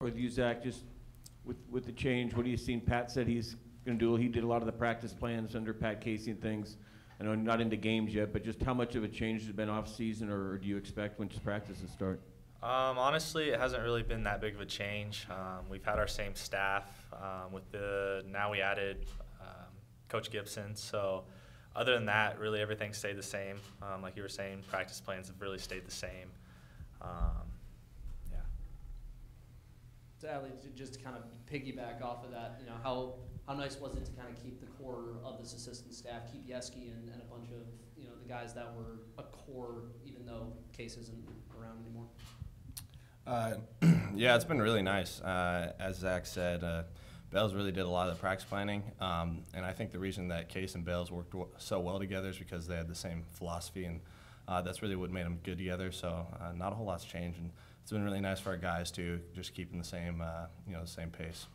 With you, Zach, just with the change, what do you seen? Pat said he's going to do. He did a lot of the practice plans under Pat Casey and things. I know not into games yet, but just how much of a change has been off season, or do you expect when practices start? Honestly, it hasn't really been that big of a change. We've had our same staff now we added Coach Gibson. So other than that, really everything stayed the same. Like you were saying, practice plans have really stayed the same. Yeah. So Adley, just to kind of piggyback off of that, how nice was it to kind of keep the core of this assistant staff, keep Yeski and a bunch of the guys that were a core, even though Case isn't around anymore? Yeah, it's been really nice. As Zach said, Bales really did a lot of the practice planning, and I think the reason that Case and Bales worked so well together is because they had the same philosophy, and that's really what made them good together. So not a whole lot's changed, and it's been really nice for our guys to just keeping the same, the same pace.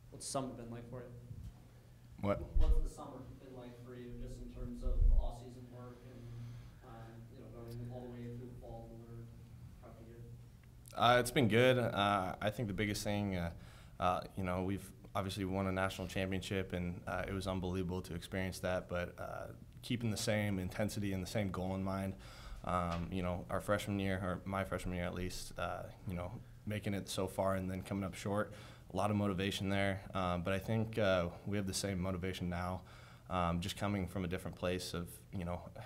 What's summer been like for you? What? What's the summer been like for you, just in terms of off-season work and going all the way through the fall, the winter, throughout the year? It's been good. I think the biggest thing, we've obviously won a national championship, and it was unbelievable to experience that. But keeping the same intensity and the same goal in mind, our freshman year, or my freshman year at least, making it so far and then coming up short. A lot of motivation there, but I think we have the same motivation now, just coming from a different place of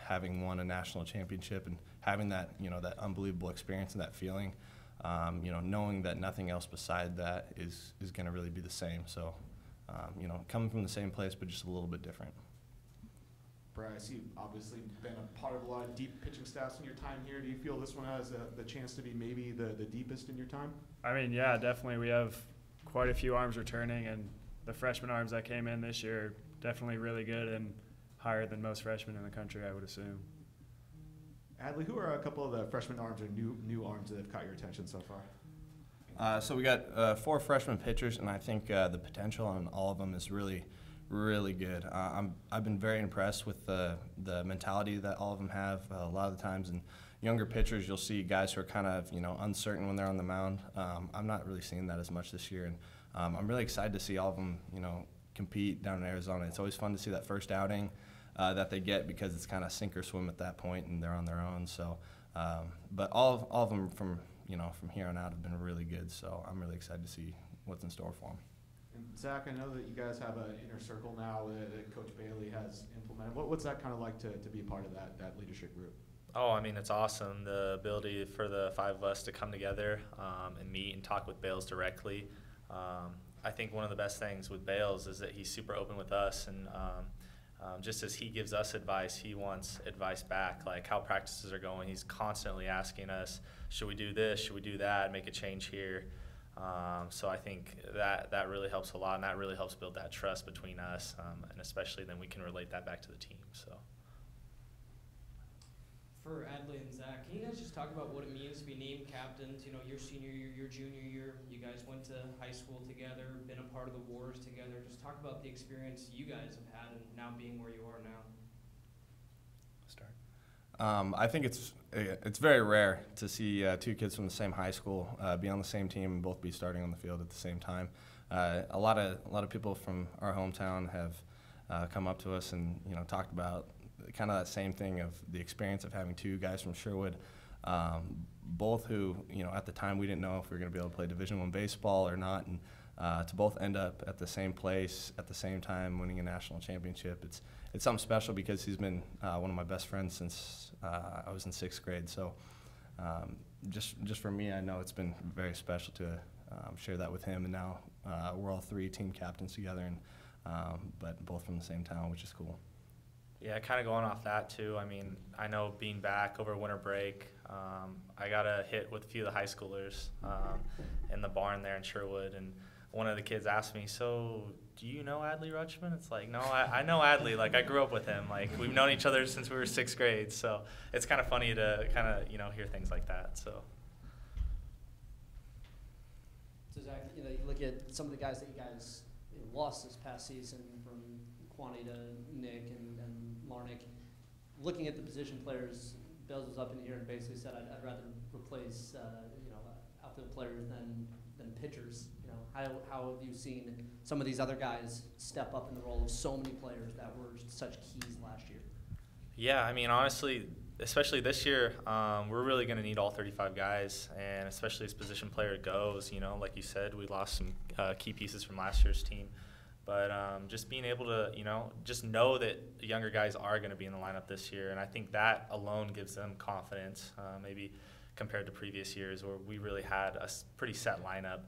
having won a national championship and having that that unbelievable experience and that feeling, knowing that nothing else beside that is going to really be the same. So, coming from the same place but just a little bit different. Bryce, you've obviously been a part of a lot of deep pitching staffs in your time here. Do you feel this one has the chance to be maybe the deepest in your time? I mean, yeah, definitely. We have quite a few arms returning, and the freshman arms that came in this year are definitely really good and higher than most freshmen in the country, I would assume. Adley, who are a couple of the freshman arms or new arms that have caught your attention so far? So we got 4 freshman pitchers, and I think the potential on all of them is really, really good. I've been very impressed with the mentality that all of them have. A lot of the times in younger pitchers, you'll see guys who are kind of uncertain when they're on the mound. I'm not really seeing that as much this year, and I'm really excited to see all of them compete down in Arizona. It's always fun to see that first outing that they get, because it's kind of sink or swim at that point, and they're on their own. So, but all of them from here on out have been really good. So I'm really excited to see what's in store for them. And Zach, I know that you guys have an inner circle now that Coach Bailey has implemented. What's that kind of like to be a part of that leadership group? Oh, I mean, it's awesome, the ability for the 5 of us to come together and meet and talk with Bales directly. I think one of the best things with Bales is that he's super open with us, and just as he gives us advice, he wants advice back, like how practices are going. He's constantly asking us, should we do this, should we do that, make a change here. So I think that really helps a lot, and that really helps build that trust between us, and especially then we can relate that back to the team. So. For Adley and Zach, can you guys just talk about what it means to be named captains? Your senior year, your junior year, you guys went to high school together, been a part of the wars together. Just talk about the experience you guys have had and now being where you are now. Start. I think it's very rare to see 2 kids from the same high school be on the same team and both be starting on the field at the same time. A lot of people from our hometown have come up to us and talked about kind of that same thing of the experience of having 2 guys from Sherwood, both who at the time we didn't know if we were going to be able to play Division I baseball or not, and to both end up at the same place at the same time winning a national championship, it's something special, because he's been one of my best friends since I was in 6th grade. So just for me, I know it's been very special to share that with him, and now we're all 3 team captains together, and but both from the same town, which is cool. Yeah, kind of going off that too. I mean, I know being back over winter break, I got a hit with a few of the high schoolers in the barn there in Sherwood, and one of the kids asked me, "So, do you know Adley Rutschman?" It's like, no, I know Adley. Like, I grew up with him. Like, we've known each other since we were 6th grade. So it's kind of funny to kind of hear things like that. So. So Zach, you look at some of the guys that you guys lost this past season, from Kwani to Nick and Larnick. Looking at the position players Bales was up in here and basically said, I'd rather replace, outfield players than pitchers. You know, how have you seen some of these other guys step up in the role of so many players that were such keys last year? Yeah, I mean, honestly, especially this year, we're really going to need all 35 guys, and especially as position player goes, you know, like you said, we lost some key pieces from last year's team. But just being able to, you know, just know that the younger guys are going to be in the lineup this year, and I think that alone gives them confidence, maybe compared to previous years where we really had a pretty set lineup.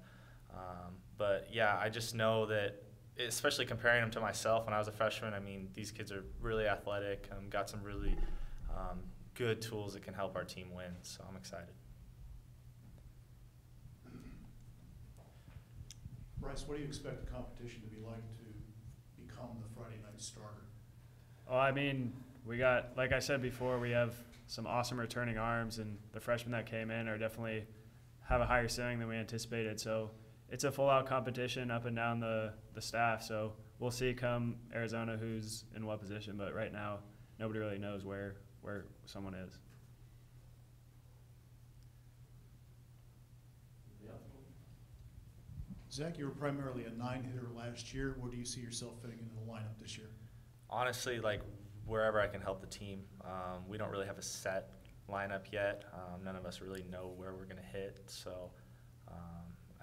But, yeah, I just know that, especially comparing them to myself when I was a freshman, I mean, these kids are really athletic, got some really good tools that can help our team win, so I'm excited. Bryce, what do you expect the competition to be like to become the Friday night starter? Well, I mean, we got, like I said before, we have some awesome returning arms, and the freshmen that came in are definitely have a higher ceiling than we anticipated. So it's a full-out competition up and down the staff. So we'll see come Arizona who's in what position, but right now nobody really knows where someone is. Zach, you were primarily a 9-hitter last year. Where do you see yourself fitting into the lineup this year? Honestly, like wherever I can help the team. We don't really have a set lineup yet. None of us really know where we're going to hit. So,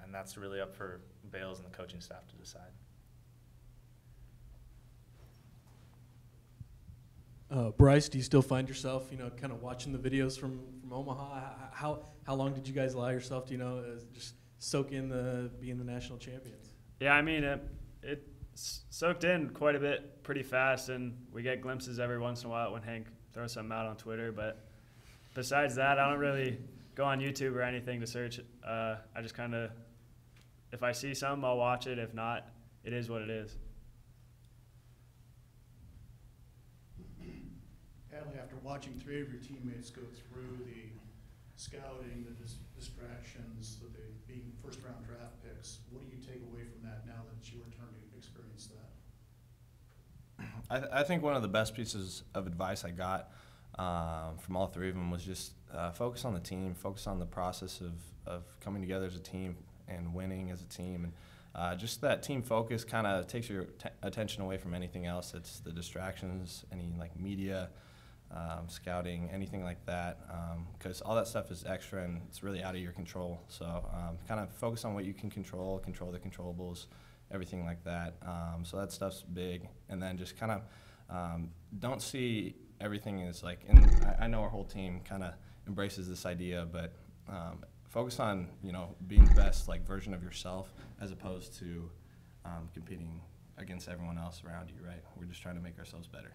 and that's really up for Bales and the coaching staff to decide. Bryce, do you still find yourself, kind of watching the videos from Omaha? How long did you guys allow yourself to, just soak in being the national champions? Yeah, I mean, it soaked in quite a bit pretty fast, and we get glimpses every once in a while when Hank throws something out on Twitter. But besides that, I don't really go on YouTube or anything to search. I just kind of, if I see something, I'll watch it. If not, it is what it is. Adley, after watching 3 of your teammates go through the scouting, the distractions, being first-round draft picks, what do you take away from that now that it's your turn to experience that? I think one of the best pieces of advice I got from all 3 of them was just focus on the team, focus on the process of coming together as a team and winning as a team. And just that team focus kind of takes your attention away from anything else. It's the distractions, any like media, scouting, anything like that, because all that stuff is extra and it's really out of your control. So kind of focus on what you can control the controllables, everything like that. So that stuff's big. And then just kind of don't see everything as like, and I know our whole team kind of embraces this idea, but focus on, being the best like version of yourself as opposed to competing against everyone else around you, right? We're just trying to make ourselves better.